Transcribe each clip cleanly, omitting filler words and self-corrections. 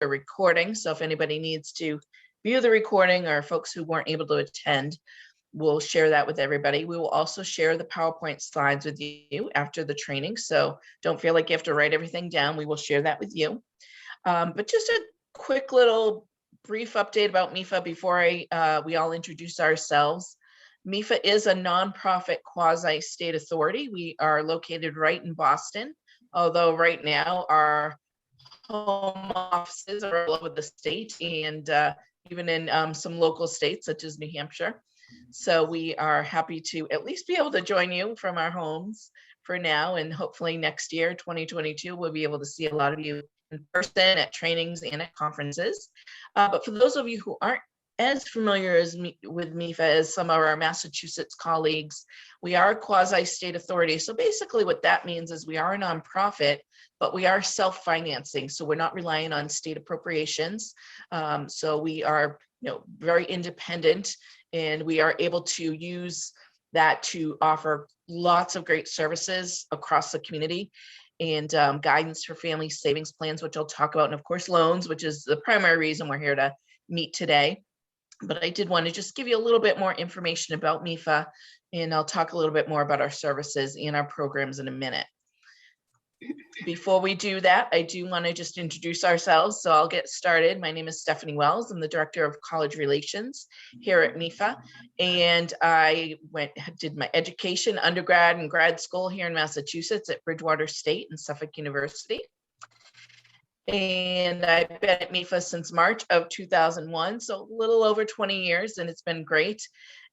a recording. So if anybody needs to view the recording or folks who weren't able to attend, we'll share that with everybody. We will also share the PowerPoint slides with you after the training. So don't feel like you have to write everything down. We will share that with you. But just a quick little brief update about MEFA before we all introduce ourselves. MEFA is a nonprofit quasi-state authority. We are located right in Boston, although right now our home offices are all over the state and even in some local states such as New Hampshire. So we are happy to at least be able to join you from our homes for now, and hopefully next year, 2022, we'll be able to see a lot of you in person at trainings and at conferences. But for those of you who aren't as familiar with MEFA as some of our Massachusetts colleagues, we are a quasi-state authority. So basically what that means is we are a nonprofit, but we are self-financing. So we're not relying on state appropriations. So we are, very independent, and we are able to use that to offer lots of great services across the community, and guidance for family savings plans, which I'll talk about, and of course loans, which is the primary reason we're here to meet today. But I did want to just give you a little bit more information about MEFA, and I'll talk a little bit more about our services and our programs in a minute. Before we do that, I do want to just introduce ourselves, so I'll get started. My name is Stephanie Wells. I'm the Director of College Relations here at MEFA, and I did my education, undergrad and grad school here in Massachusetts at Bridgewater State and Suffolk University. And I've been at MEFA since March of 2001, so a little over 20 years, and it's been great.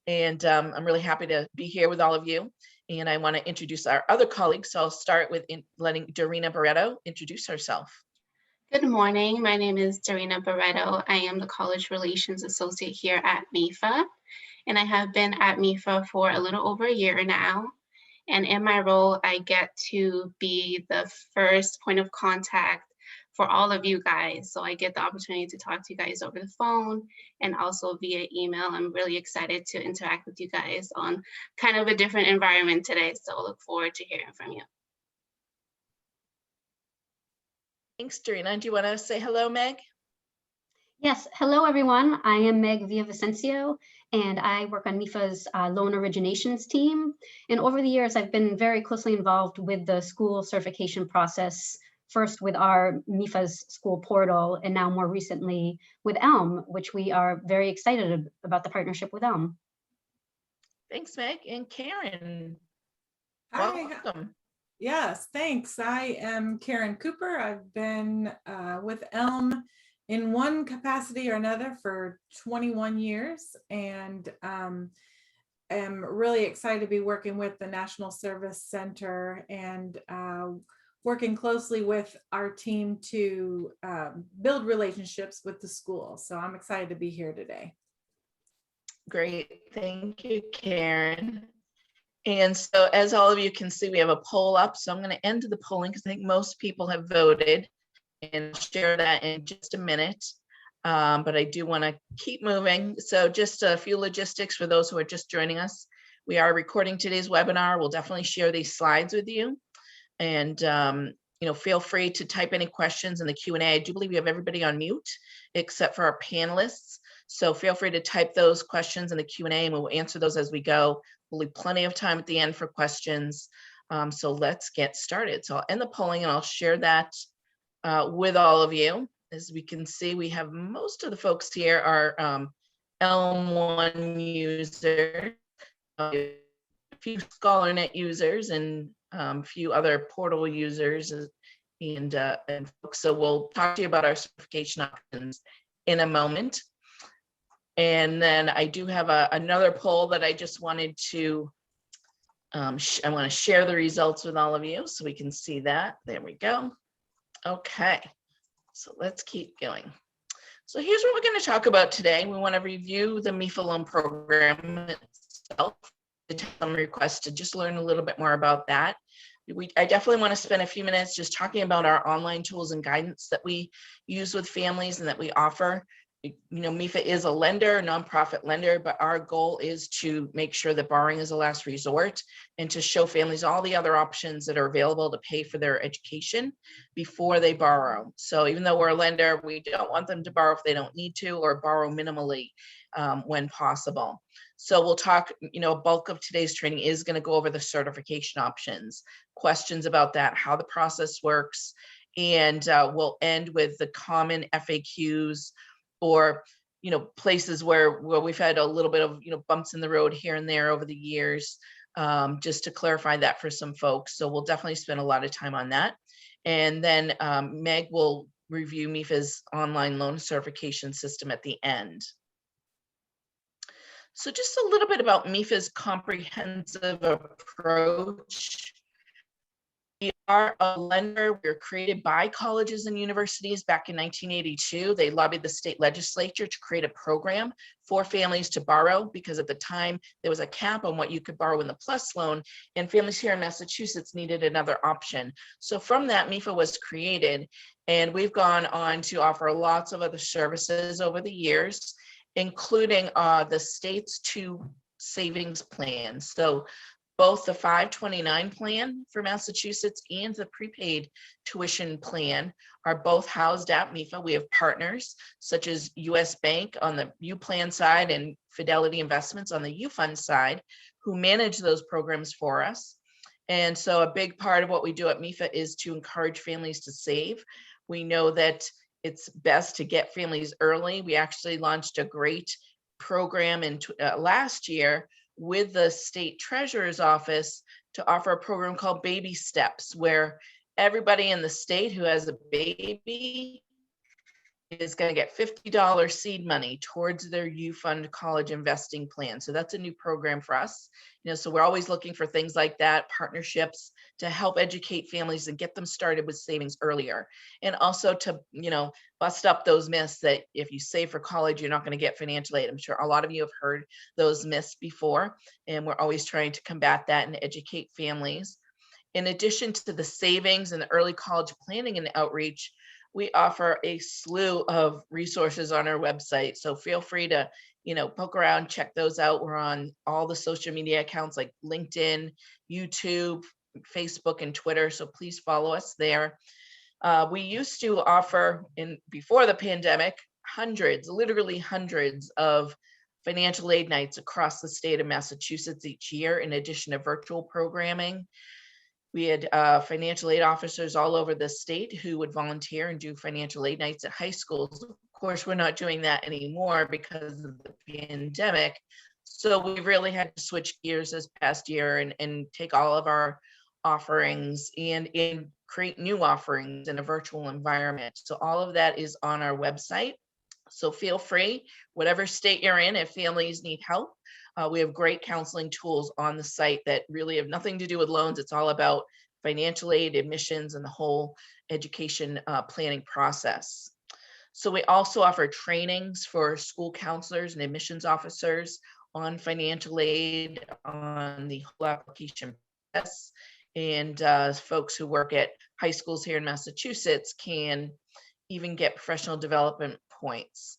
And I'm really happy to be here with all of you. And I want to introduce our other colleagues. So I'll start with letting Dorina Barreto introduce herself. Good morning. My name is Dorina Barreto. I am the College Relations Associate here at MEFA, and I have been at MEFA for a little over a year now. And in my role, I get to be the first point of contact for all of you guys. So I get the opportunity to talk to you guys over the phone and also via email. I'm really excited to interact with you guys on kind of a different environment today. So I look forward to hearing from you. Thanks, Dorina. Do you want to say hello, Meg? Yes, hello everyone. I am Meg Villavicencio, and I work on MEFA's loan originations team. And over the years, I've been very closely involved with the school certification process, first with our MEFA's school portal, and now more recently with ELM, which we are very excited about the partnership with ELM. Thanks, Meg. And Karen, hi. Welcome. Yes, thanks. I am Karen Cooper. I've been with ELM in one capacity or another for 21 years, and am really excited to be working with the National Service Center and working closely with our team to build relationships with the school. So I'm excited to be here today. Great, thank you, Karen. And so as all of you can see, we have a poll up. So I'm going to end the polling because I think most people have voted, and I'll share that in just a minute. But I do want to keep moving. So just a few logistics for those who are just joining us. We are recording today's webinar. We'll definitely share these slides with you. And feel free to type any questions in the Q&A. I do believe we have everybody on mute except for our panelists. So feel free to type those questions in the Q&A, and we'll answer those as we go. We'll leave plenty of time at the end for questions. So let's get started. So I'll end the polling and I'll share that with all of you. As we can see, we have most of the folks here are ELM1 users, a few Scalanet users, and a few other portal users and folks. So we'll talk to you about our certification options in a moment. And then I do have another poll that I just wanted to, I want to share the results with all of you so we can see that. There we go. Okay, so let's keep going. So here's what we're going to talk about today. We want to review the MEFA Loan program itself, some requests to just learn a little bit more about that. I definitely want to spend a few minutes just talking about our online tools and guidance that we use with families and that we offer. MEFA is a lender, a nonprofit lender, but our goal is to make sure that borrowing is a last resort and to show families all the other options that are available to pay for their education before they borrow. So even though we're a lender, we don't want them to borrow if they don't need to, or borrow minimally when possible. So we'll talk, a bulk of today's training is going to go over the certification options, questions about that, how the process works, and we'll end with the common FAQs, or places where we've had a little bit of bumps in the road here and there over the years, just to clarify that for some folks. So we'll definitely spend a lot of time on that. And then Meg will review MEFA's online loan certification system at the end. So just a little bit about MEFA's comprehensive approach. We are a lender. We were created by colleges and universities back in 1982. They lobbied the state legislature to create a program for families to borrow, because at the time there was a cap on what you could borrow in the PLUS loan, and families here in Massachusetts needed another option. So from that, MEFA was created, and we've gone on to offer lots of other services over the years, including the state's 2 savings plans. So both the 529 plan for Massachusetts and the prepaid tuition plan are both housed at MEFA. We have partners such as US Bank on the U plan side and Fidelity Investments on the U fund side, who manage those programs for us. And so a big part of what we do at MEFA is to encourage families to save. We know that it's best to get families early. We actually launched a great program in last year with the state treasurer's office to offer a program called Baby Steps, where everybody in the state who has a baby is going to get $50 seed money towards their U Fund college investing plan. So that's a new program for us. So we're always looking for things like that, partnerships to help educate families and get them started with savings earlier. And also to, bust up those myths that if you save for college, you're not going to get financial aid. I'm sure a lot of you have heard those myths before, and we're always trying to combat that and educate families. In addition to the savings and the early college planning and outreach, we offer a slew of resources on our website. So feel free to, poke around, check those out. We're on all the social media accounts like LinkedIn, YouTube, Facebook, and Twitter. So please follow us there. We used to offer, before the pandemic, literally hundreds of financial aid nights across the state of Massachusetts each year, in addition to virtual programming. We had financial aid officers all over the state who would volunteer and do financial aid nights at high schools. Of course, we're not doing that anymore because of the pandemic. So we've really had to switch gears this past year and take all of our offerings and create new offerings in a virtual environment. So all of that is on our website. So feel free, whatever state you're in, if families need help. We have great counseling tools on the site that really have nothing to do with loans. It's all about financial aid, admissions, and the whole education planning process. So we also offer trainings for school counselors and admissions officers on financial aid, on the whole application process. And folks who work at high schools here in Massachusetts can even get professional development points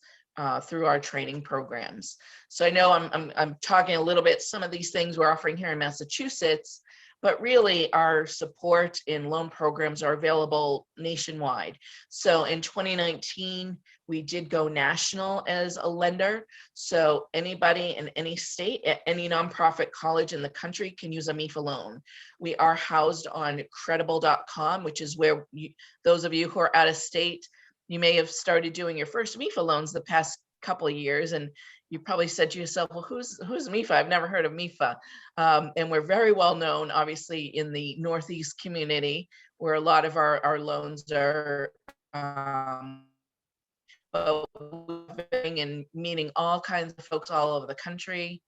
through our training programs. So I know I'm talking a little bit, some of these things we're offering here in Massachusetts, but really our support in loan programs are available nationwide. So in 2019, we did go national as a lender. So anybody in any state at any nonprofit college in the country can use a MEFA loan. We are housed on credible.com, which is where those of you who are out of state, you may have started doing your first MEFA loans the past couple of years, and you probably said to yourself, well, who's MEFA? I've never heard of MEFA. And we're very well known, obviously, in the Northeast community, where a lot of our loans are and meeting all kinds of folks all over the country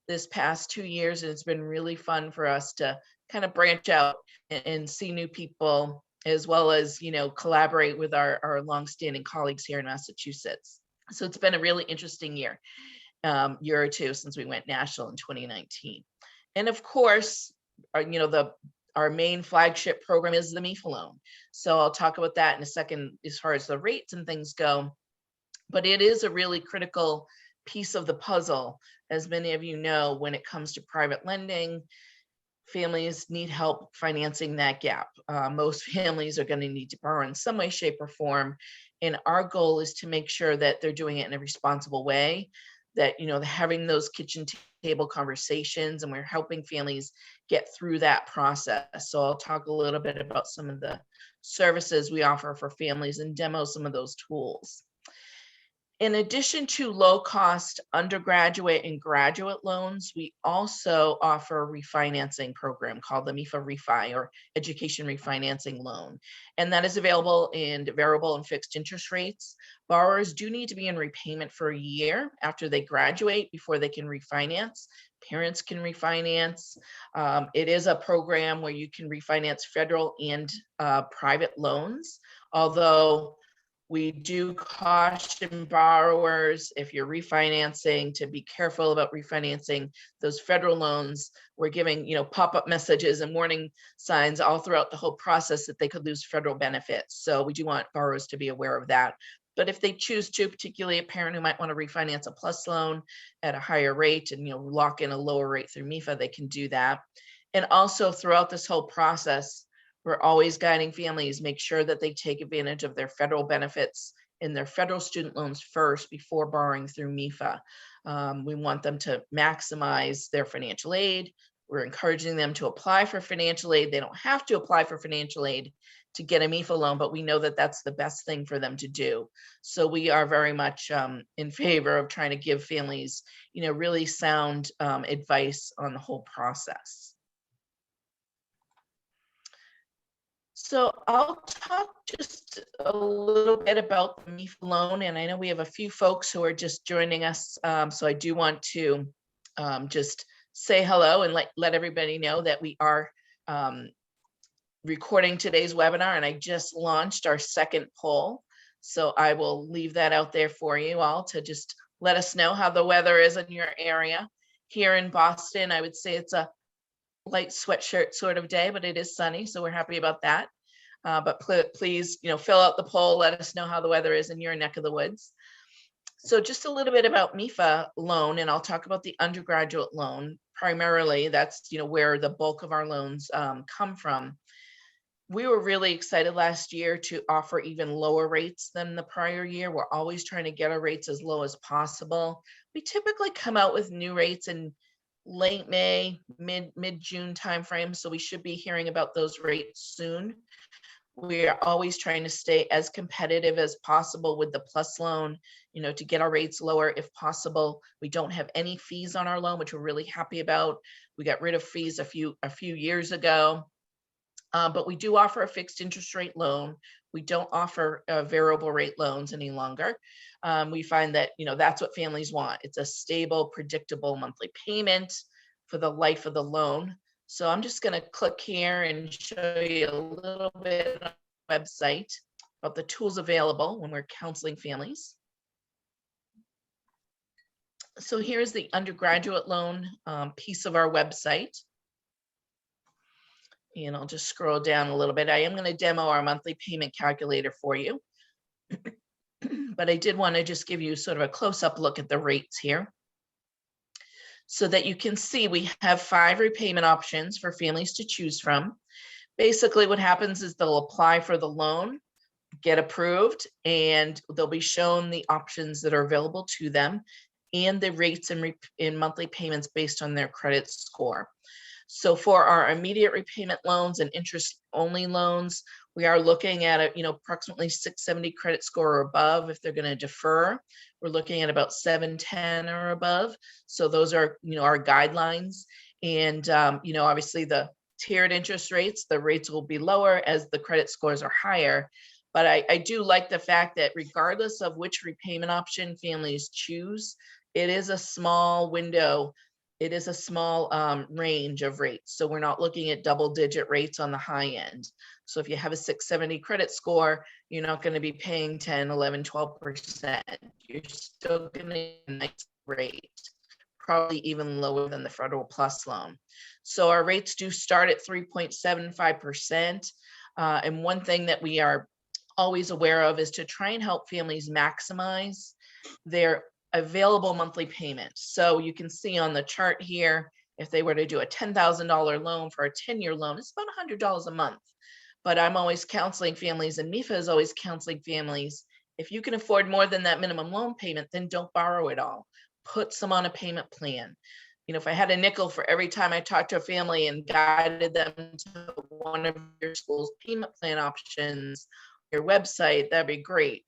this past 2 years. And it's been really fun for us to kind of branch out and see new people, as well as, collaborate with our longstanding colleagues here in Massachusetts. So it's been a really interesting year or two since we went national in 2019. And of course, our main flagship program is the MEFA Loan. So I'll talk about that in a second as far as the rates and things go. But it is a really critical piece of the puzzle. As many of you know, when it comes to private lending, families need help financing that gap. Most families are going to need to borrow in some way, shape, or form. And our goal is to make sure that they're doing it in a responsible way, that, you know, having those kitchen table conversations, and we're helping families get through that process. So I'll talk a little bit about some of the services we offer for families and demo some of those tools. In addition to low-cost undergraduate and graduate loans, we also offer a refinancing program called the MEFA Refi, or Education Refinancing Loan. And that is available in variable and fixed interest rates. Borrowers do need to be in repayment for a year after they graduate before they can refinance. Parents can refinance. It is a program where you can refinance federal and private loans, although we do caution borrowers, if you're refinancing, to be careful about refinancing those federal loans. We're giving, you know, pop-up messages and warning signs all throughout the whole process that they could lose federal benefits. So we do want borrowers to be aware of that. But if they choose to, particularly a parent who might want to refinance a PLUS loan at a higher rate and, you know, lock in a lower rate through MEFA, they can do that. And also throughout this whole process, we're always guiding families, make sure that they take advantage of their federal benefits in their federal student loans first before borrowing through MEFA. We want them to maximize their financial aid. We're encouraging them to apply for financial aid. They don't have to apply for financial aid to get a MEFA loan, but we know that that's the best thing for them to do. So we are very much in favor of trying to give families, you know, really sound advice on the whole process. So I'll talk just a little bit about the MEFA loan, and I know we have a few folks who are just joining us, so I do want to just say hello and let everybody know that we are recording today's webinar, and I just launched our second poll. So I will leave that out there for you all to just let us know how the weather is in your area. Here in Boston, I would say it's a light sweatshirt sort of day, but it is sunny, so we're happy about that. But please, you know, fill out the poll, let us know how the weather is in your neck of the woods. So just a little bit about MEFA loan, and I'll talk about the undergraduate loan. Primarily, that's, you know, where the bulk of our loans come from. We were really excited last year to offer even lower rates than the prior year. We're always trying to get our rates as low as possible. We typically come out with new rates in late May, mid-June timeframe, so we should be hearing about those rates soon. We are always trying to stay as competitive as possible with the PLUS loan, you know, to get our rates lower if possible. We don't have any fees on our loan, which we're really happy about. We got rid of fees a few years ago, but we do offer a fixed interest rate loan. We don't offer variable rate loans any longer. We find that, you know, that's what families want. It's a stable, predictable monthly payment for the life of the loan. So I'm just going to click here and show you a little bit on the website about the tools available when we're counseling families. So here's the undergraduate loan piece of our website. And I'll just scroll down a little bit. I am going to demo our monthly payment calculator for you. But I did want to just give you sort of a close-up look at the rates here, so that you can see we have 5 repayment options for families to choose from. Basically, what happens is they'll apply for the loan, get approved, and they'll be shown the options that are available to them and the rates in monthly payments based on their credit score. So for our immediate repayment loans and interest-only loans, we are looking at approximately 670 credit score or above. If they're going to defer, we're looking at about 710 or above. So those are, our guidelines. And, obviously the tiered interest rates, the rates will be lower as the credit scores are higher. But I do like the fact that regardless of which repayment option families choose, it is a small window. It is a small range of rates. So we're not looking at double-digit rates on the high end. So if you have a 670 credit score, you're not going to be paying 10, 11, 12%. You're still going to get a nice rate, probably even lower than the Federal Plus loan. So our rates do start at 3.75%. And one thing that we are always aware of is to try and help families maximize their available monthly payment. So you can see on the chart here, if they were to do a $10,000 loan for a 10-year loan, it's about $100 a month. But I'm always counseling families, and MEFA is always counseling families. If you can afford more than that minimum loan payment, then don't borrow it all. Put some on a payment plan. You know, if I had a nickel for every time I talked to a family and guided them to one of your school's payment plan options, your website, that'd be great.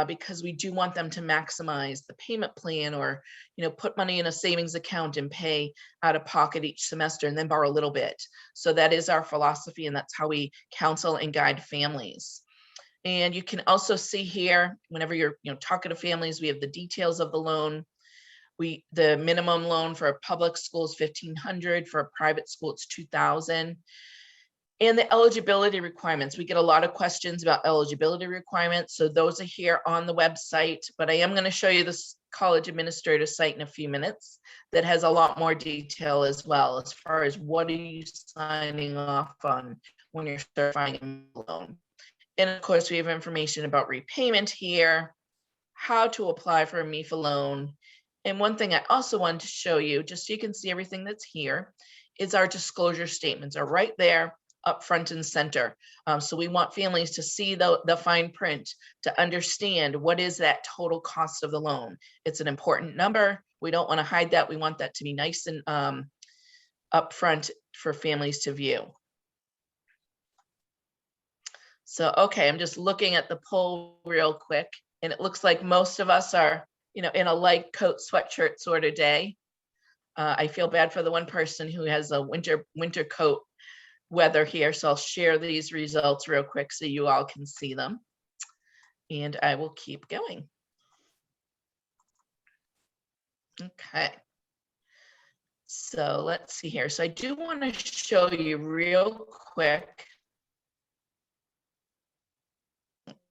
Because we do want them to maximize the payment plan, or, you know, put money in a savings account and pay out of pocket each semester and then borrow a little bit. So that is our philosophy, and that's how we counsel and guide families. And you can also see here, whenever you're, you know, talking to families, we have the details of the loan. The minimum loan for a public school is $1,500, for a private school it's $2,000. And the eligibility requirements, we get a lot of questions about eligibility requirements. So those are here on the website, but I am going to show you this college administrator site in a few minutes that has a lot more detail as well, as far as what are you signing off on when you're certifying a loan. And of course, we have information about repayment here, how to apply for a MEFA loan. And one thing I also wanted to show you, just so you can see everything that's here, is our disclosure statements are right there, up front and center. So we want families to see the fine print, to understand what is that total cost of the loan. It's an important number. We don't want to hide that. We want that to be nice and upfront for families to view. So, okay, I'm just looking at the poll real quick, and it looks like most of us are, you know, in a light coat, sweatshirt sort of day. I feel bad for the one person who has a winter coat weather here, so I'll share these results real quick so you all can see them, and I will keep going. Okay, so let's see here. So I do want to show you real quick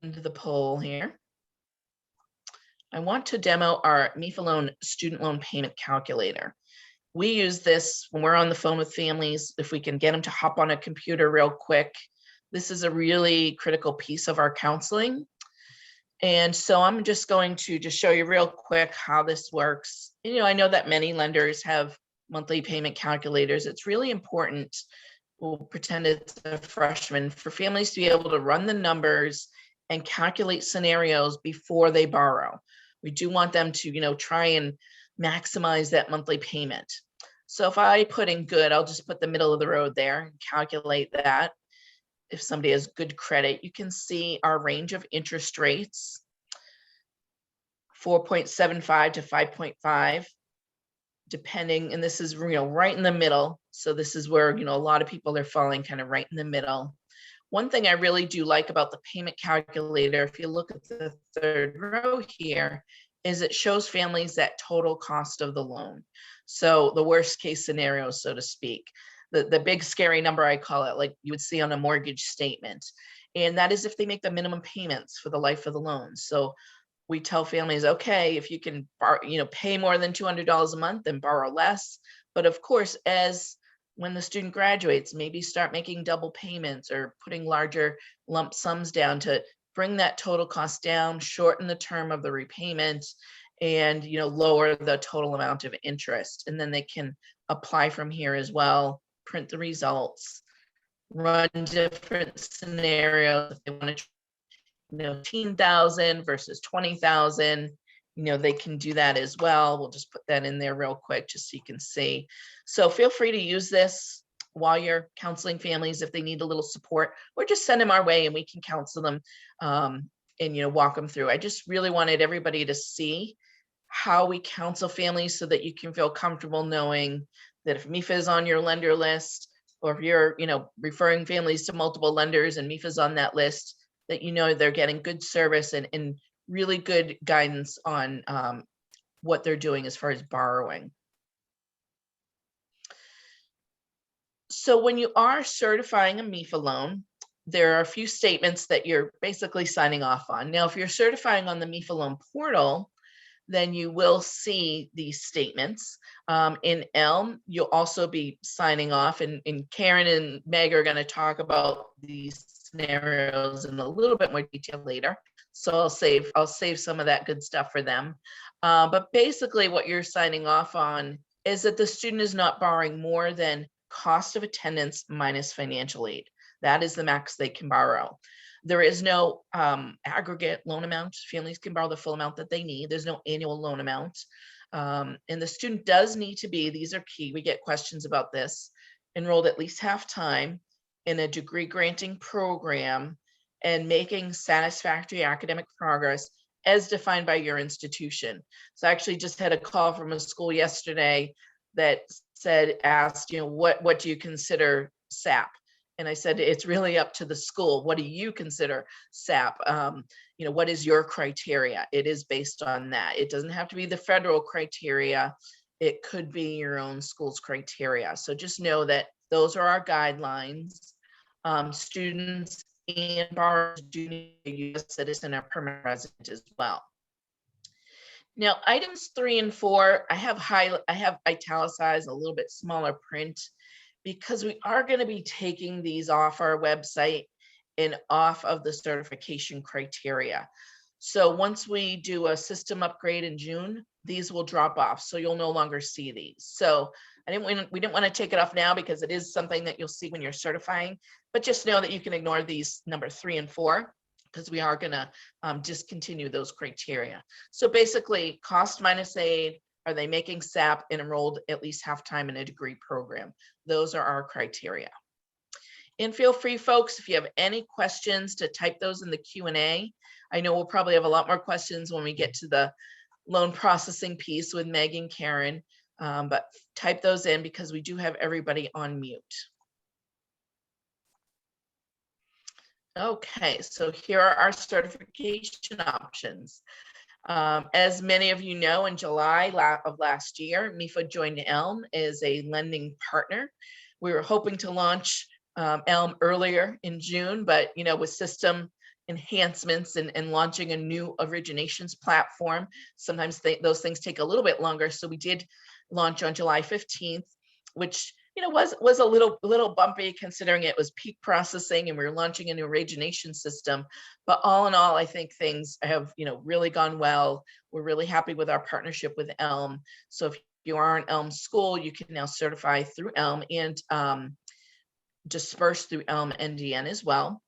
into the poll here. I want to demo our MEFA Loan student loan payment calculator. We use this when we're on the phone with families, if we can get them to hop on a computer real quick. This is a really critical piece of our counseling. And so I'm just going to just show you real quick how this works. You know, I know that many lenders have monthly payment calculators. It's really important, we'll pretend it's a freshman, for families to be able to run the numbers and calculate scenarios before they borrow. We do want them to, you know, try and maximize that monthly payment. So if I put in good, I'll just put the middle of the road there and calculate that. If somebody has good credit, you can see our range of interest rates, 4.75 to 5.5, depending, and this is, you know, right in the middle. So this is where, you know, a lot of people are falling kind of right in the middle. One thing I really do like about the payment calculator, if you look at the third row here, is it shows families that total cost of the loan. So the worst case scenario, so to speak, the big scary number, I call it, like you would see on a mortgage statement. And that is if they make the minimum payments for the life of the loan. So we tell families, okay, if you can borrow, you know, pay more than $200 a month, then borrow less. But of course, when the student graduates, maybe start making double payments or putting larger lump sums down to bring that total cost down, shorten the term of the repayment, and, you know, lower the total amount of interest. And then they can apply from here as well, print the results, run different scenarios. If they want to, you know, 15,000 versus 20,000, you know, they can do that as well. We'll just put that in there real quick just so you can see. So feel free to use this while you're counseling families if they need a little support, or just send them our way and we can counsel them and, you know, walk them through. I just really wanted everybody to see how we counsel families so that you can feel comfortable knowing that if MEFA is on your lender list, or if you're, you know, referring families to multiple lenders and MEFA is on that list, that, you know, they're getting good service and really good guidance on what they're doing as far as borrowing. So when you are certifying a MEFA loan, there are a few statements that you're basically signing off on. Now, if you're certifying on the MEFA loan portal, then you will see these statements. In ELM, you'll also be signing off, and Karen and Meg are going to talk about these scenarios in a little bit more detail later. So I'll save some of that good stuff for them. But basically what you're signing off on is that the student is not borrowing more than cost of attendance minus financial aid. That is the max they can borrow. There is no aggregate loan amount. Families can borrow the full amount that they need. There's no annual loan amount. And the student does need to be, these are key, we get questions about this, enrolled at least half-time in a degree granting program and making satisfactory academic progress as defined by your institution. So I actually just had a call from a school yesterday that asked, what do you consider SAP? And I said, it's really up to the school. What do you consider SAP? What is your criteria? It is based on that. It doesn't have to be the federal criteria. It could be your own school's criteria. So just know that those are our guidelines. Students and borrowers do need a U.S. citizen or permanent resident as well. Now, items 3 and 4, I have italicized a little bit smaller print because we are going to be taking these off our website and off of the certification criteria. So once we do a system upgrade in June, these will drop off. So you'll no longer see these. So we didn't want to take it off now because it is something that you'll see when you're certifying, but just know that you can ignore these number 3 and 4 because we are going to discontinue those criteria. So basically cost minus aid, are they making SAP and enrolled at least half-time in a degree program? Those are our criteria. And feel free, folks, if you have any questions to type those in the Q&A. I know we'll probably have a lot more questions when we get to the loan processing piece with Meg and Karen, but type those in because we do have everybody on mute. Okay, so here are our certification options. As many of you know, in July of last year, MEFA joined ELM as a lending partner. We were hoping to launch ELM earlier in June, but with system enhancements and launching a new originations platform, sometimes those things take a little bit longer. So we did launch on July 15th, which was a little bumpy considering it was peak processing and we were launching a new origination system. But all in all, I think things have really gone well. We're really happy with our partnership with ELM. So if you are an ELM school, you can now certify through ELM and disperse through ELM NDN as well.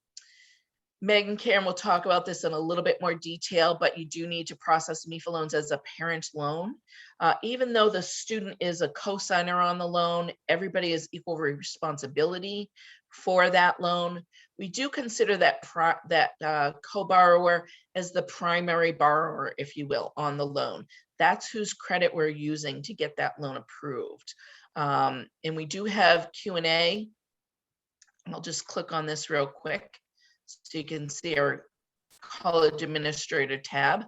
Meg and Karen will talk about this in a little bit more detail, but you do need to process MEFA loans as a parent loan. Even though the student is a co-signer on the loan, everybody has equal responsibility for that loan. We do consider that co-borrower as the primary borrower, if you will, on the loan. That's whose credit we're using to get that loan approved. And we do have Q&A. I'll just click on this real quick so you can see our college administrator tab.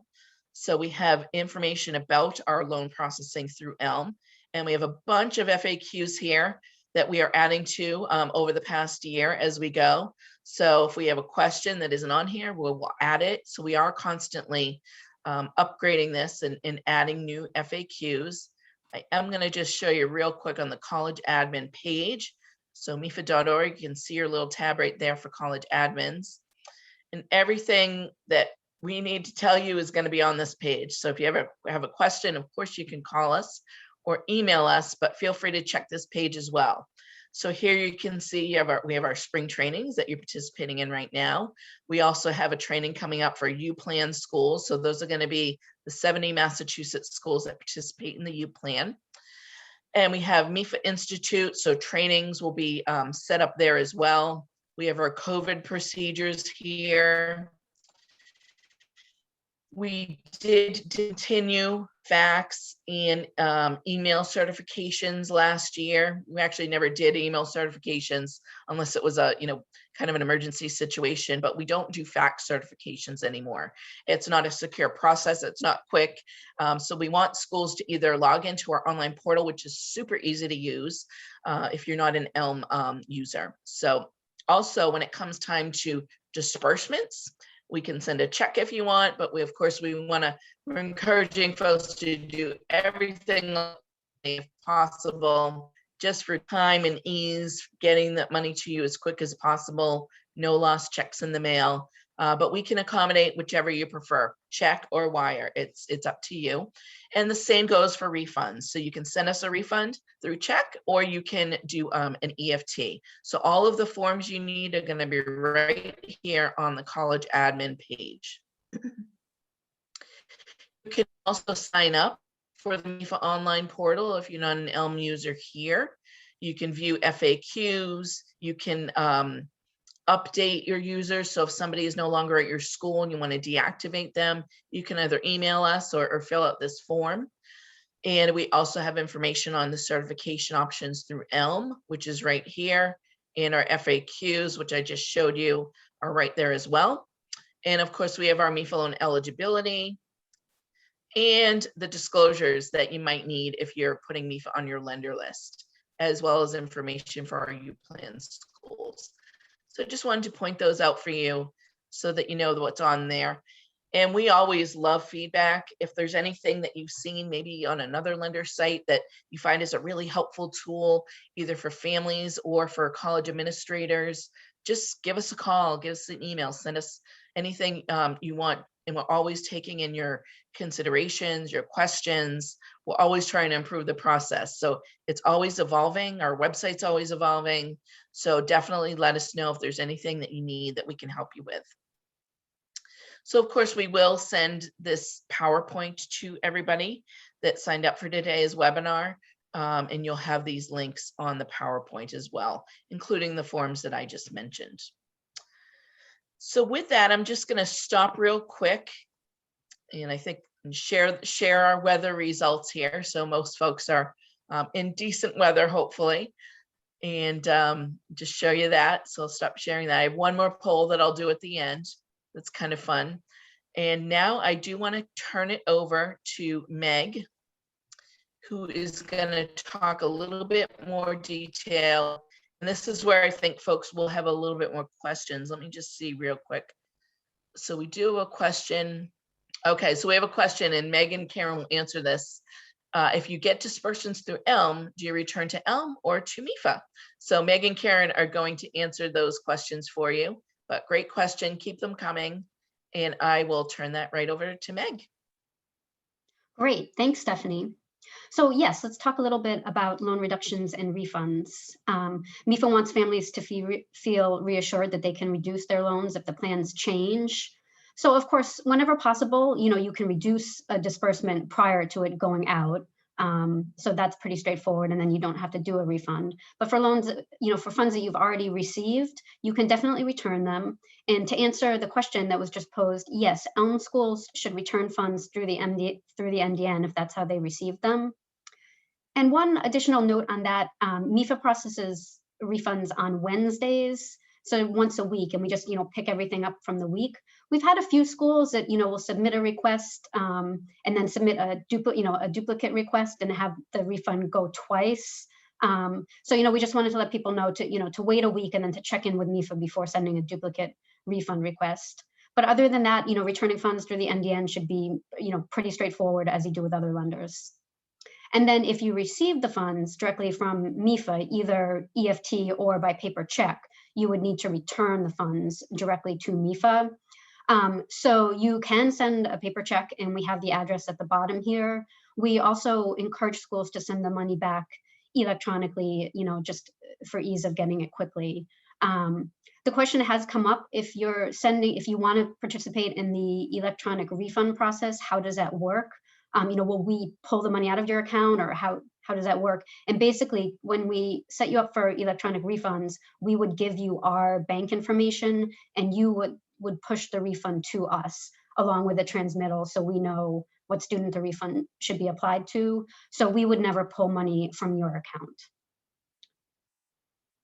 So we have information about our loan processing through ELM, and we have a bunch of FAQs here that we are adding to over the past year as we go. So if we have a question that isn't on here, we'll add it. So we are constantly upgrading this and adding new FAQs. I am going to just show you real quick on the college admin page. So MEFA.org, you can see your little tab right there for college admins. And everything that we need to tell you is going to be on this page. So if you ever have a question, of course you can call us or email us, but feel free to check this page as well. So here you can see we have our spring trainings that you're participating in right now. We also have a training coming up for U-Plan schools. So those are going to be the 70 Massachusetts schools that participate in the U-Plan. And we have MEFA Institute, so trainings will be set up there as well. We have our COVID procedures here. We did continue fax and email certifications last year. We actually never did email certifications unless it was a, kind of an emergency situation, but we don't do fax certifications anymore. It's not a secure process. It's not quick. So we want schools to either log into our online portal, which is super easy to use if you're not an ELM user. So also when it comes time to disbursements, we can send a check if you want, but we're encouraging folks to do everything if possible, just for time and ease, getting that money to you as quick as possible. no loss checks in the mail, but we can accommodate whichever you prefer, check or wire. It's up to you. And the same goes for refunds. So you can send us a refund through check, or you can do an EFT. So all of the forms you need are going to be right here on the college admin page. You can also sign up for the MEFA online portal if you're not an ELM user here. You can view FAQs. You can update your users. So if somebody is no longer at your school and you want to deactivate them, you can either email us or fill out this form. And we also have information on the certification options through ELM, which is right here. And our FAQs, which I just showed you, are right there as well. And of course, we have our MEFA loan eligibility and the disclosures that you might need if you're putting MEFA on your lender list, as well as information for our U-Plan schools. So I just wanted to point those out for you so that you know what's on there. And we always love feedback. If there's anything that you've seen maybe on another lender site that you find is a really helpful tool, either for families or for college administrators, just give us a call, give us an email, send us anything you want. And we're always taking in your considerations, your questions. We're always trying to improve the process. So it's always evolving. Our website's always evolving. So definitely let us know if there's anything that you need that we can help you with. So of course, we will send this PowerPoint to everybody that signed up for today's webinar. And you'll have these links on the PowerPoint as well, including the forms that I just mentioned. So with that, I'm just going to stop real quick. And I think share our weather results here. So most folks are in decent weather, hopefully. And just show you that. So I'll stop sharing that. I have one more poll that I'll do at the end. That's kind of fun. And now I do want to turn it over to Meg, who is going to talk a little bit more detail. And this is where I think folks will have a little bit more questions. Let me just see real quick. So we do have a question. Okay, so we have a question, and Meg and Karen will answer this. If you get disbursements through ELM, do you return to ELM or to MEFA? So Meg and Karen are going to answer those questions for you. But great question, keep them coming. And I will turn that right over to Meg. Great, thanks, Stephanie. So yes, let's talk a little bit about loan reductions and refunds. MEFA wants families to feel reassured that they can reduce their loans if the plans change. So of course, whenever possible, you can reduce a disbursement prior to it going out. So that's pretty straightforward, and then you don't have to do a refund. But for loans, for funds that you've already received, you can definitely return them. And to answer the question that was just posed, yes, ELM schools should return funds through the NDN if that's how they received them. And one additional note on that, MEFA processes refunds on Wednesdays, so once a week, and we just pick everything up from the week. We've had a few schools that will submit a request and then submit a duplicate request and have the refund go twice. So we just wanted to let people know to wait a week and then to check in with MEFA before sending a duplicate refund request. But other than that, returning funds through the NDN should be pretty straightforward, as you do with other lenders. And then if you receive the funds directly from MEFA, either EFT or by paper check, you would need to return the funds directly to MEFA. So you can send a paper check, and we have the address at the bottom here. We also encourage schools to send the money back electronically, just for ease of getting it quickly. The question has come up, if you want to participate in the electronic refund process, how does that work? Will we pull the money out of your account, or how does that work? And basically, when we set you up for electronic refunds, we would give you our bank information, and you would push the refund to us along with the transmittal, so we know what student the refund should be applied to. So we would never pull money from your account.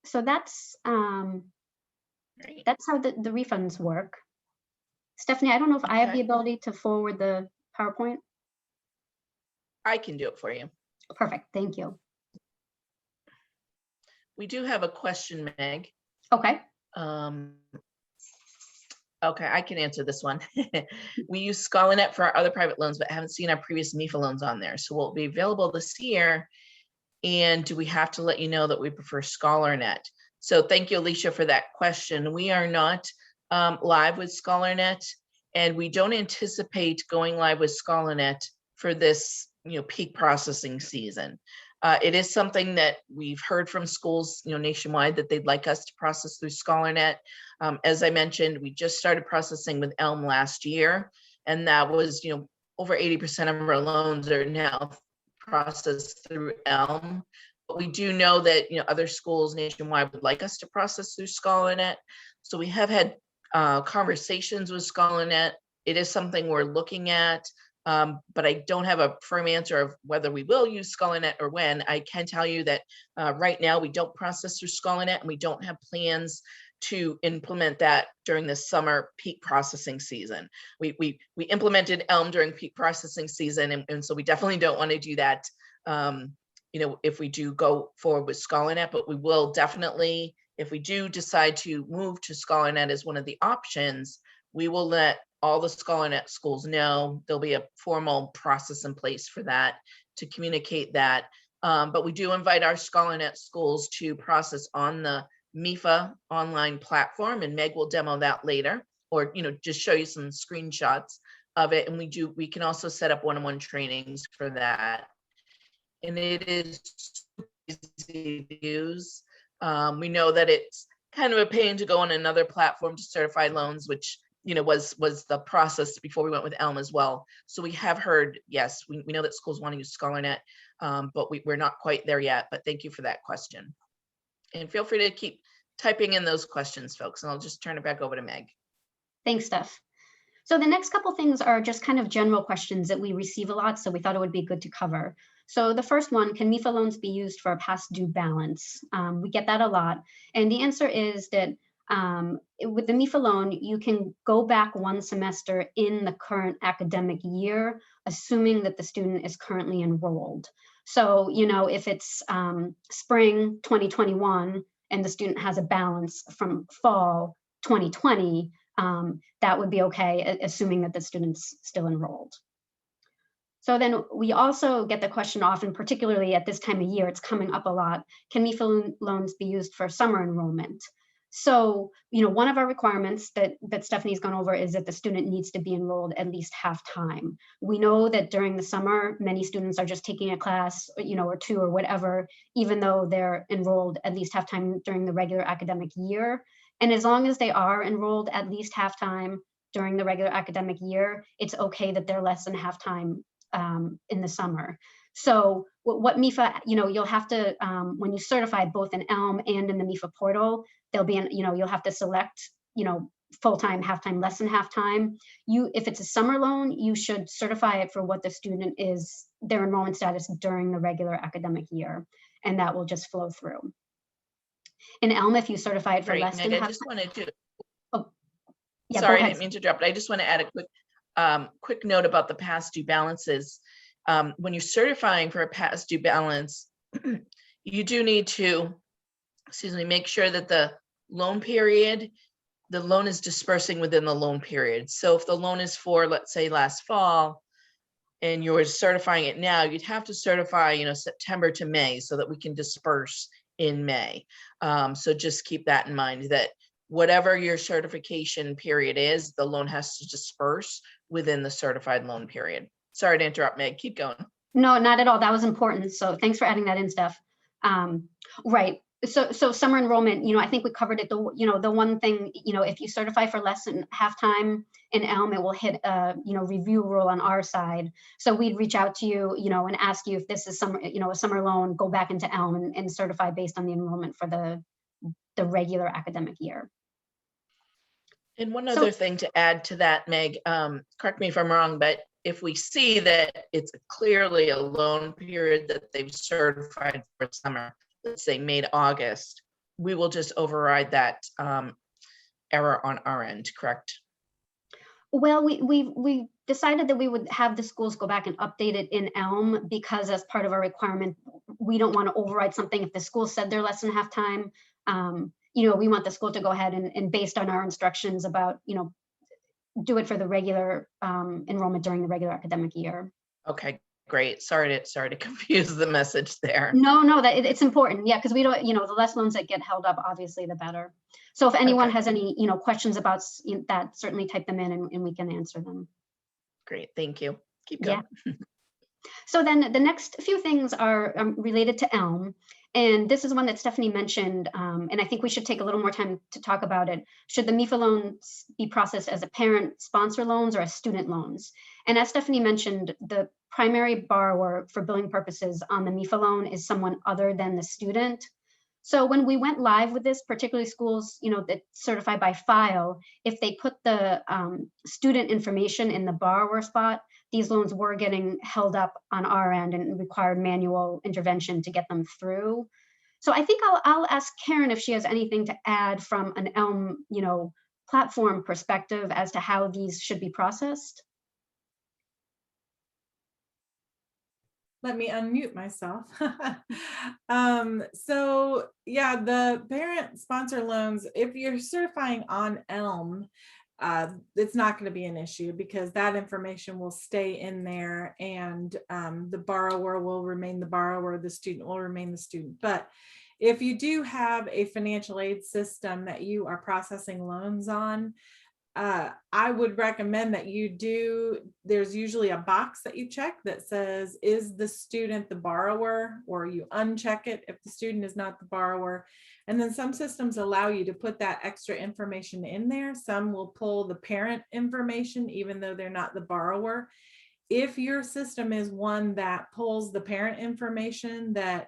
So that's how the refunds work. Stephanie, I don't know if I have the ability to forward the PowerPoint. I can do it for you. Perfect, thank you. We do have a question, Meg. Okay. Okay, I can answer this one. We use Scalanet for our other private loans, but haven't seen our previous MEFA loans on there. So will it be available this year? And do we have to let you know that we prefer Scalanet? So thank you, Alicia, for that question. We are not live with Scalanet, and we don't anticipate going live with Scalanet for this, peak processing season. It is something that we've heard from schools, nationwide, that they'd like us to process through Scalanet. As I mentioned, we just started processing with ELM last year, and that was, over 80% of our loans are now processed through ELM. But we do know that, other schools nationwide would like us to process through Scalanet. So we have had conversations with Scalanet. It is something we're looking at. But I don't have a firm answer of whether we will use Scalanet or when. I can tell you that right now we don't process through Scalanet, and we don't have plans to implement that during the summer peak processing season. We implemented ELM during peak processing season, and so we definitely don't want to do that, if we do go forward with Scalanet, but we will definitely, if we do decide to move to Scalanet as one of the options, we will let all the Scalanet schools know. There'll be a formal process in place for that, to communicate that. But we do invite our Scalanet schools to process on the MEFA online platform, and Meg will demo that later, or just show you some screenshots of it. And we can also set up one-on-one trainings for that. And it is easy to use. We know that it's kind of a pain to go on another platform to certify loans, which was the process before we went with ELM as well. So we have heard, yes, we know that schools want to use Scalanet, but we're not quite there yet. But thank you for that question. And feel free to keep typing in those questions, folks, and I'll just turn it back over to Meg. Thanks, Steph. So the next couple things are just kind of general questions that we receive a lot, so we thought it would be good to cover. So the first one, can MEFA loans be used for a past due balance? We get that a lot. And the answer is that with the MEFA loan, you can go back one semester in the current academic year, assuming that the student is currently enrolled. So, if it's spring 2021 and the student has a balance from fall 2020, that would be okay, assuming that the student's still enrolled. So then we also get the question often, particularly at this time of year, it's coming up a lot, can MEFA loans be used for summer enrollment? So, one of our requirements that Stephanie's gone over is that the student needs to be enrolled at least half time. We know that during the summer, many students are just taking a class, or two or whatever, even though they're enrolled at least half time during the regular academic year. And as long as they are enrolled at least half time during the regular academic year, it's okay that they're less than half time in the summer. So what MEFA, you'll have to, when you certify both in ELM and in the MEFA portal, there'll be, you'll have to select, full-time, half-time, less than half-time. If it's a summer loan, you should certify it for what the student is, their enrollment status during the regular academic year, and that will just flow through. In ELM, if you certify it for Great, less Meg, than I just wanted to, yeah, sorry, go I ahead. didn't mean to interrupt, but I just want to add a quick note about the past due balances. When you're certifying for a past due balance, you do need to, make sure that the loan is dispersing within the loan period. So if the loan is for, let's say, last fall, and you're certifying it now, you'd have to certify, September to May, so that we can disperse in May. So just keep that in mind, that whatever your certification period is, the loan has to disperse within the certified loan period. Sorry to interrupt, Meg, keep going. No, not at all. That was important. So thanks for adding that in, Steph. Right. So summer enrollment, I think we covered it. The one thing, if you certify for less than half time in ELM, it will hit a, review rule on our side. So we'd reach out to you, and ask you if this is summer, a summer loan, go back into ELM and certify based on the enrollment for the regular academic year. And one other thing to add to that, Meg, correct me if I'm wrong, but if we see that it's clearly a loan period that they've certified for summer, let's say May to August, we will just override that error on our end, correct? Well, we decided that we would have the schools go back and update it in ELM, because as part of our requirement, we don't want to override something if the school said they're less than half time. We want the school to go ahead and based on our instructions about, do it for the regular enrollment during the regular academic year. Okay, great. Sorry to confuse the message there. No, it's important. Yeah, because we don't, the less loans that get held up, obviously, the better. So if anyone Okay. has any, questions about that, certainly type them in and we can answer them. Great, thank you. Keep going. Yeah. So then the next few things are related to ELM. And this is one that Stephanie mentioned, and I think we should take a little more time to talk about it. Should the MEFA loans be processed as a parent sponsor loans or as student loans? And as Stephanie mentioned, the primary borrower for billing purposes on the MEFA loan is someone other than the student. So when we went live with this, particularly schools, that certify by file, if they put the student information in the borrower spot, these loans were getting held up on our end and required manual intervention to get them through. So I think I'll ask Karen if she has anything to add from an ELM, platform perspective as to how these should be processed. Let me unmute myself. So yeah, the parent sponsor loans, if you're certifying on ELM, it's not going to be an issue because that information will stay in there and the borrower will remain the borrower, the student will remain the student. But if you do have a financial aid system that you are processing loans on, I would recommend that there's usually a box that you check that says, is the student the borrower, or you uncheck it if the student is not the borrower. And then some systems allow you to put that extra information in there. Some will pull the parent information, even though they're not the borrower. If your system is one that pulls the parent information that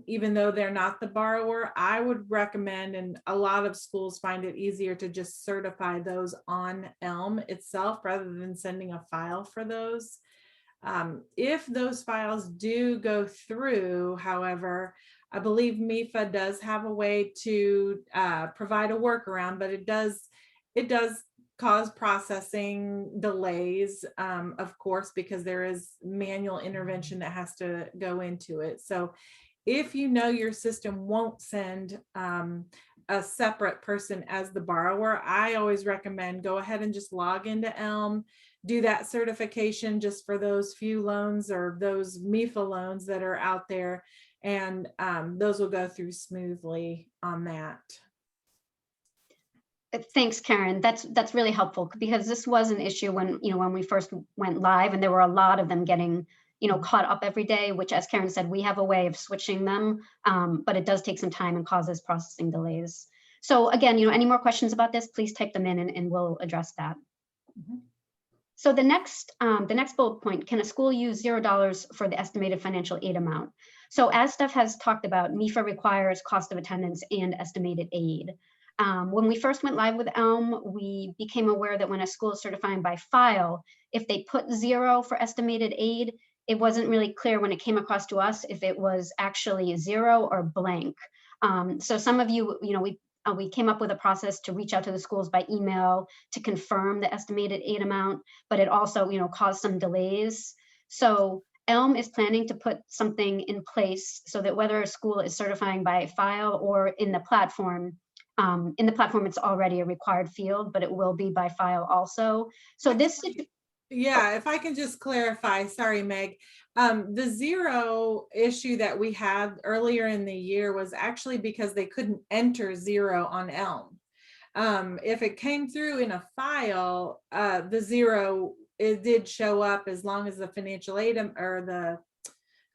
even though they're not the borrower, I would recommend, and a lot of schools find it easier to just certify those on ELM itself rather than sending a file for those. If those files do go through, however, I believe MEFA does have a way to provide a workaround, but it does cause processing delays, of course, because there is manual intervention that has to go into it. So if your system won't send a separate person as the borrower, I always recommend go ahead and just log into ELM, do that certification just for those few loans or those MEFA loans that are out there, and those will go through smoothly on that. Thanks, Karen. That's really helpful because this was an issue when we first went live, and there were a lot of them getting caught up every day, which, as Karen said, we have a way of switching them, but it does take some time and causes processing delays. So again, any more questions about this, please type them in and we'll address that. Mm-hmm. So the next bullet point, can a school use $0 for the estimated financial aid amount? So as Steph has talked about, MEFA requires cost of attendance and estimated aid. When we first went live with ELM, we became aware that when a school is certifying by file, if they put 0 for estimated aid, it wasn't really clear when it came across to us if it was actually 0 or blank. So some of you, we came up with a process to reach out to the schools by email to confirm the estimated aid amount, but it also, caused some delays. So ELM is planning to put something in place so that whether a school is certifying by file or in the platform, it's already a required field, but it will be by file also. So this. Yeah, if I can just clarify, sorry, Meg, the 0 issue that we had earlier in the year was actually because they couldn't enter 0 on ELM. If it came through in a file, the 0, it did show up as long as the financial aid or the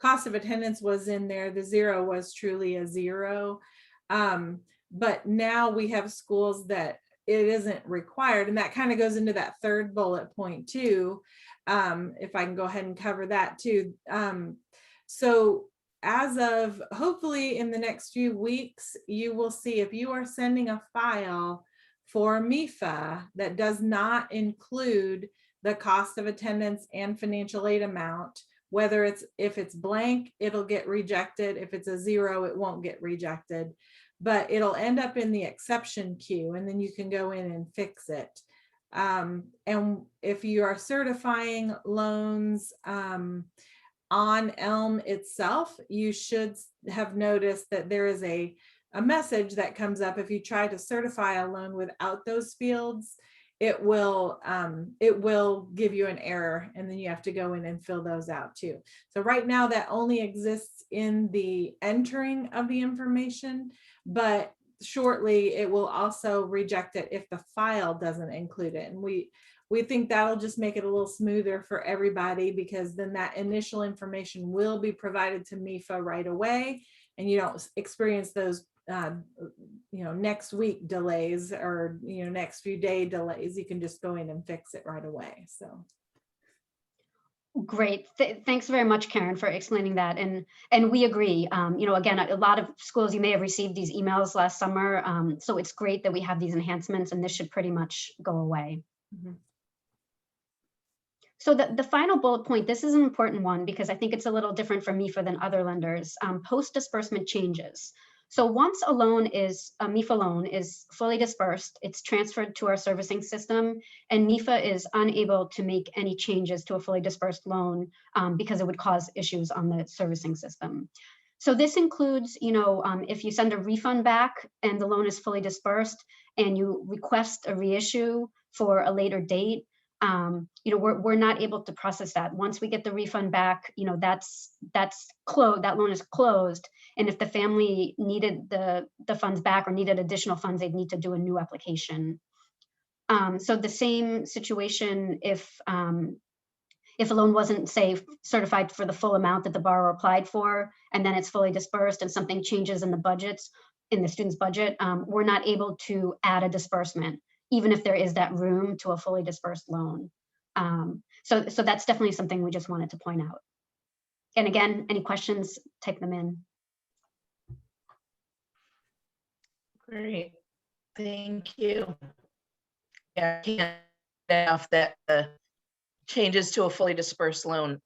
cost of attendance was in there, the 0 was truly a 0. But now we have schools that it isn't required. And that kind of goes into that third bullet point too. If I can go ahead and cover that too. So as of hopefully in the next few weeks, you will see if you are sending a file for MEFA that does not include the cost of attendance and financial aid amount, if it's blank, it'll get rejected. If it's a 0, it won't get rejected. But it'll end up in the exception queue, and then you can go in and fix it. And if you are certifying loans on ELM itself, you should have noticed that there is a message that comes up if you try to certify a loan without those fields. it will give you an error, and then you have to go in and fill those out too. So right now that only exists in the entering of the information, but shortly it will also reject it if the file doesn't include it. And we think that'll just make it a little smoother for everybody, because then that initial information will be provided to MEFA right away, and you don't experience those next week delays, or next few day delays. You can just go in and fix it right away. So great. Thanks very much, Karen, for explaining that. And we agree. Again, a lot of schools, you may have received these emails last summer. So it's great that we have these enhancements, and this should pretty much go away. mm-hmm. So the final bullet point, this is an important one because I think it's a little different for MEFA than other lenders. Post-disbursement changes. So once a MEFA loan is fully dispersed, it's transferred to our servicing system, and MEFA is unable to make any changes to a fully dispersed loan because it would cause issues on the servicing system. So this includes, if you send a refund back and the loan is fully dispersed and you request a reissue for a later date, we're not able to process that. Once we get the refund back, that's closed, that loan is closed. And if the family needed the funds back or needed additional funds, they'd need to do a new application. So the same situation if a loan wasn't, say, certified for the full amount that the borrower applied for, and then it's fully dispersed and something changes in the student's budget, we're not able to add a disbursement, even if there is that room to a fully dispersed loan. So that's definitely something we just wanted to point out. And again, any questions, type them in. Great, thank you. Yeah, I can't get off that changes to a fully dispersed loan.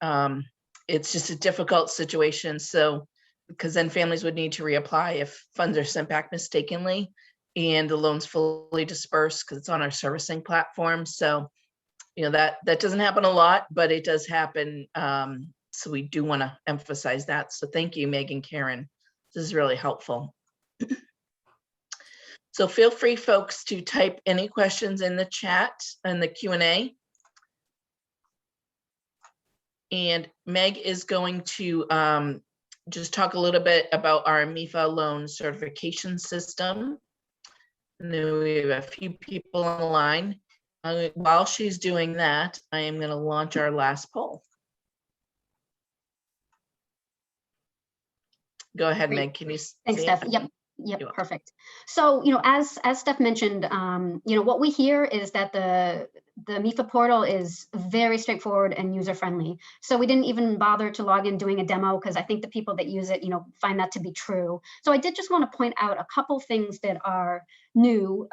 It's just a difficult situation. So, because then families would need to reapply if funds are sent back mistakenly and the loan's fully dispersed because it's on our servicing platform. So, that doesn't happen a lot, but it does happen. So we do want to emphasize that. So thank you, Meg and Karen. This is really helpful. So feel free, folks, to type any questions in the chat and the Q&A. And Meg is going to just talk a little bit about our MEFA loan certification system. And then we have a few people on the line. While she's doing that, I am going to launch our last poll. Go ahead, Great. Meg. Can you see Thanks, it? Steph. Yep, perfect. So, as Steph mentioned, what we hear is that the MEFA portal is very straightforward and user-friendly. So we didn't even bother to log in doing a demo because I think the people that use it, find that to be true. So I did just want to point out a couple things that are new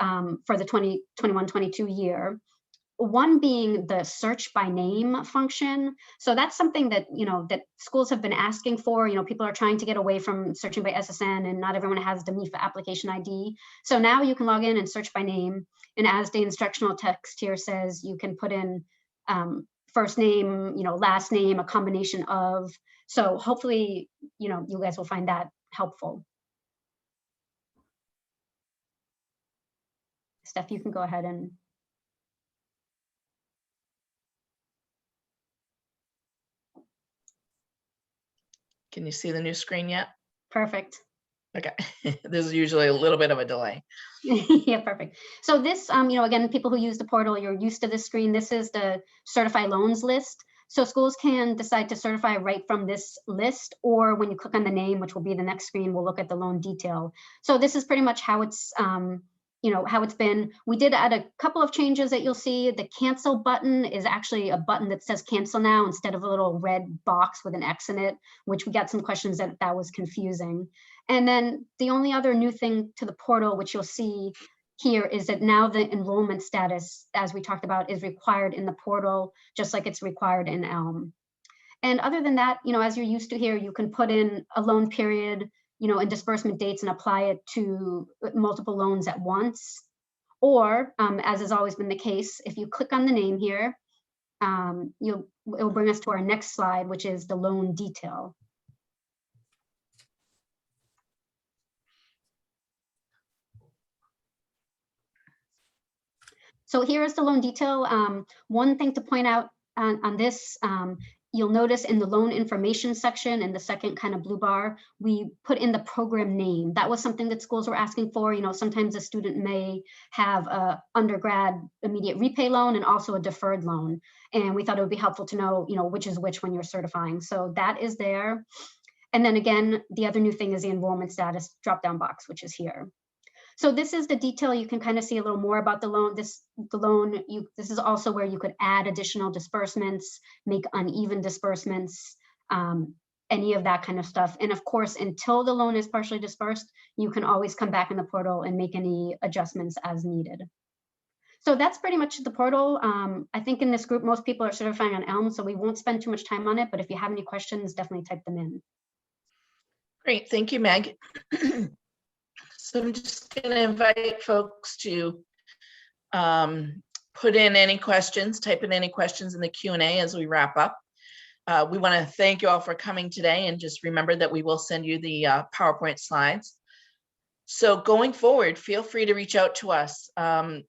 for the 2021-22 year. One being the search by name function. So that's something that, that schools have been asking for. People are trying to get away from searching by SSN, and not everyone has the MEFA application ID. So now you can log in and search by name. And as the instructional text here says, you can put in first name, last name, a combination of. So hopefully, you guys will find that helpful. Steph, you can go ahead and. Can you see the new screen yet? Perfect. Okay, there's usually a little bit of a delay. Yeah, perfect. So this, again, people who use the portal, you're used to this screen. This is the certify loans list. So schools can decide to certify right from this list, or when you click on the name, which will be the next screen, we'll look at the loan detail. So this is pretty much how it's, how it's been. We did add a couple of changes that you'll see. The cancel button is actually a button that says cancel now instead of a little red box with an X in it, which we got some questions that was confusing. And then the only other new thing to the portal, which you'll see here, is that now the enrollment status, as we talked about, is required in the portal, just like it's required in ELM. And other than that, as you're used to here, you can put in a loan period, and disbursement dates and apply it to multiple loans at once. Or, as has always been the case, if you click on the name here, it'll bring us to our next slide, which is the loan detail. So here is the loan detail. One thing to point out on this, you'll notice in the loan information section in the second kind of blue bar, we put in the program name. That was something that schools were asking for. You know, sometimes a student may have a undergrad immediate repay loan and also a deferred loan. And we thought it would be helpful to know, you know, which is which when you're certifying. So that is there. And then again, the other new thing is the enrollment status drop-down box, which is here. So this is the detail. You can kind of see a little more about the loan. This is also where you could add additional disbursements, make uneven disbursements, any of that kind of stuff. And of course, until the loan is partially dispersed, you can always come back in the portal and make any adjustments as needed. So that's pretty much the portal. I think in this group, most people are certifying on ELM, so we won't spend too much time on it, but if you have any questions, definitely type them in. Great, thank you, Meg. So I'm just going to invite folks to put in any questions, type in any questions in the Q&A as we wrap up. We want to thank you all for coming today, and just remember that we will send you the PowerPoint slides. So going forward, feel free to reach out to us.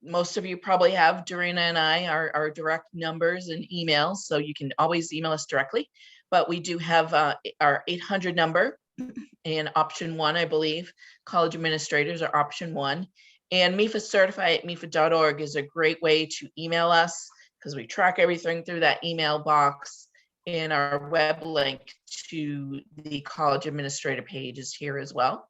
Most of you probably have Dorina and I, our direct numbers and emails, so you can always email us directly. But we do have our 800 number and option 1, I believe. College administrators are option 1. And MEFA certify@mefa.org is a great way to email us, because we track everything through that email box. And our web link to the college administrator page is here as well.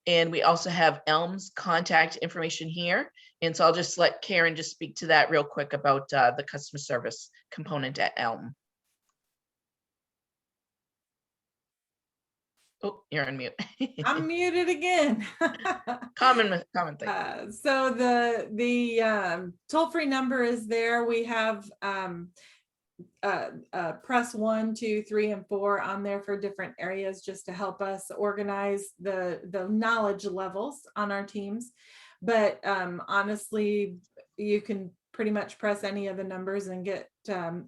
And we also have ELM's contact information here. And so I'll just let Karen just speak to that real quick about the customer service component at ELM. Oh, you're on mute. I'm muted again. common thing. So the toll-free number is there. We have press 1, 2, 3, and 4 on there for different areas, just to help us organize the knowledge levels on our teams. But honestly, you can pretty much press any of the numbers and get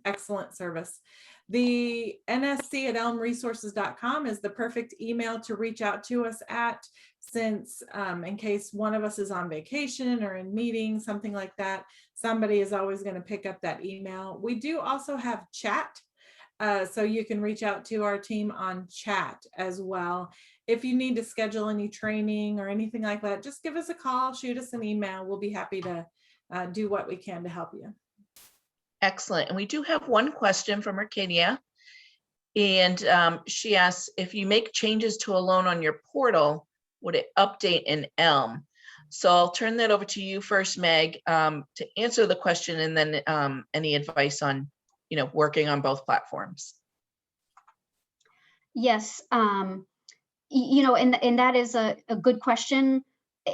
excellent service. The nsc@elmresources.com is the perfect email to reach out to us at, since in case one of us is on vacation or in meetings, something like that, somebody is always going to pick up that email. We do also have chat, so you can reach out to our team on chat as well. If you need to schedule any training or anything like that, just give us a call, shoot us an email. We'll be happy to do what we can to help you. Excellent. And we do have one question from Arcadia. And she asks, if you make changes to a loan on your portal, would it update in ELM? So I'll turn that over to you first, Meg, to answer the question, and then any advice on, you know, working on both platforms. Yes, you know, and that is a good question.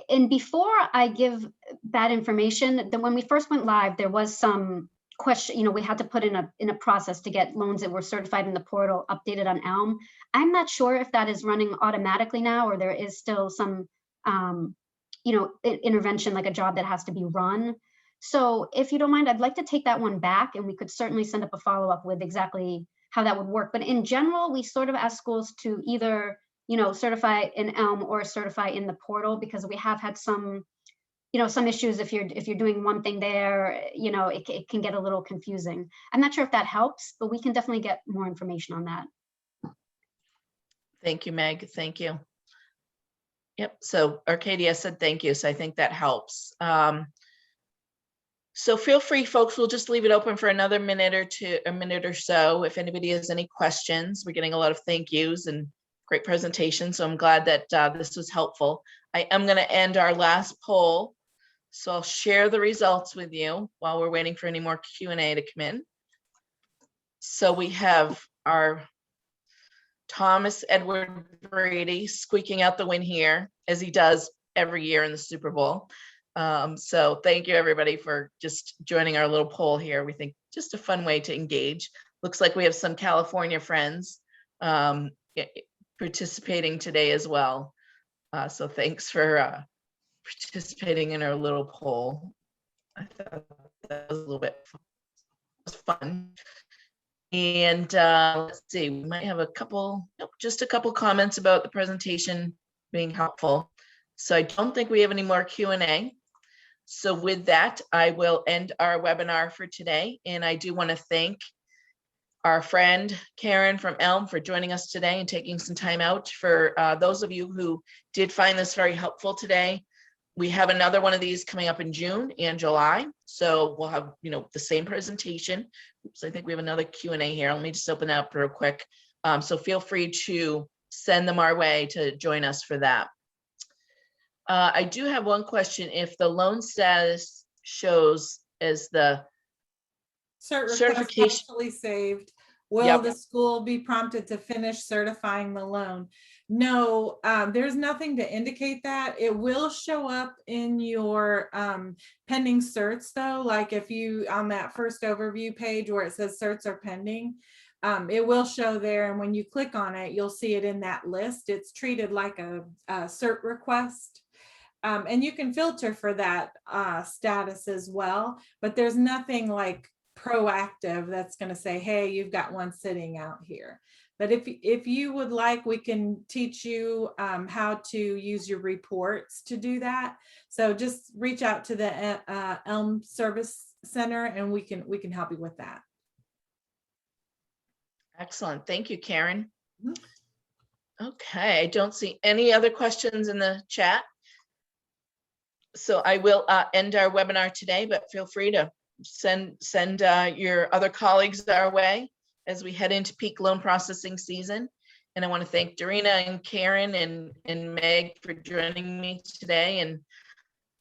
And before I give that information, then when we first went live, there was some question, you know, we had to put in a process to get loans that were certified in the portal updated on ELM. I'm not sure if that is running automatically now, or there is still some, you know, intervention, like a job that has to be run. So if you don't mind, I'd like to take that one back, and we could certainly send up a follow-up with exactly how that would work. But in general, we sort of ask schools to either, you know, certify in ELM or certify in the portal, because we have had some, you know, some issues if you're doing one thing there, you know, it can get a little confusing. I'm not sure if that helps, but we can definitely get more information on that. Thank you, Meg. Thank you. Yep. So Arcadia said thank you. So I think that helps. So feel free, folks. We'll just leave it open for another minute or so. If anybody has any questions, we're getting a lot of thank yous and great presentation. So I'm glad that this was helpful. I am going to end our last poll. So I'll share the results with you while we're waiting for any more Q&A to come in. So we have our Thomas Edward Brady squeaking out the win here, as he does every year in the Super Bowl. So thank you, everybody, for just joining our little poll here. We think just a fun way to engage. Looks like we have some California friends participating today as well. So thanks for participating in our little poll. I thought that was a little bit fun. And let's see, we might have a couple, just a couple comments about the presentation being helpful. So I don't think we have any more Q&A. So with that, I will end our webinar for today. And I do want to thank our friend Karen from ELM for joining us today and taking some time out. For those of you who did find this very helpful today, we have another one of these coming up in June and July. So we'll have, the same presentation. Oops, I think we have another Q&A here. Let me just open that up real quick. So feel free to send them our way to join us for that. I do have one question. If the loan status shows as the certification Actually saved, will Yep. the school be prompted to finish certifying the loan? No, there's nothing to indicate that. It will show up in your pending certs though. Like if you, on that first overview page where it says certs are pending, it will show there. And when you click on it, you'll see it in that list. It's treated like a cert request. And you can filter for that status as well, but there's nothing like proactive that's going to say, hey, you've got one sitting out here. But if you would like, we can teach you how to use your reports to do that. So just reach out to the ELM Service Center and we can help you with that. Excellent. Thank you, Karen. Okay, I don't see any other questions in the chat. So I will end our webinar today, but feel free to send your other colleagues our way as we head into peak loan processing season. And I want to thank Dorina and Karen and Meg for joining me today. And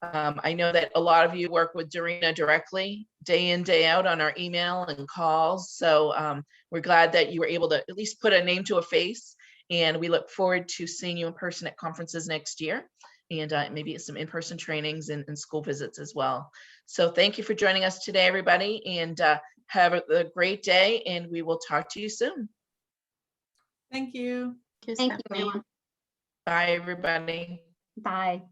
I know that a lot of you work with Dorina directly, day in, day out on our email and calls. So we're glad that you were able to at least put a name to a face. And we look forward to seeing you in person at conferences next year. And maybe some in-person trainings and school visits as well. So thank you for joining us today, everybody, and have a great day, and we will talk to you soon. Thank you. Thank you, everyone. Bye, everybody. Bye.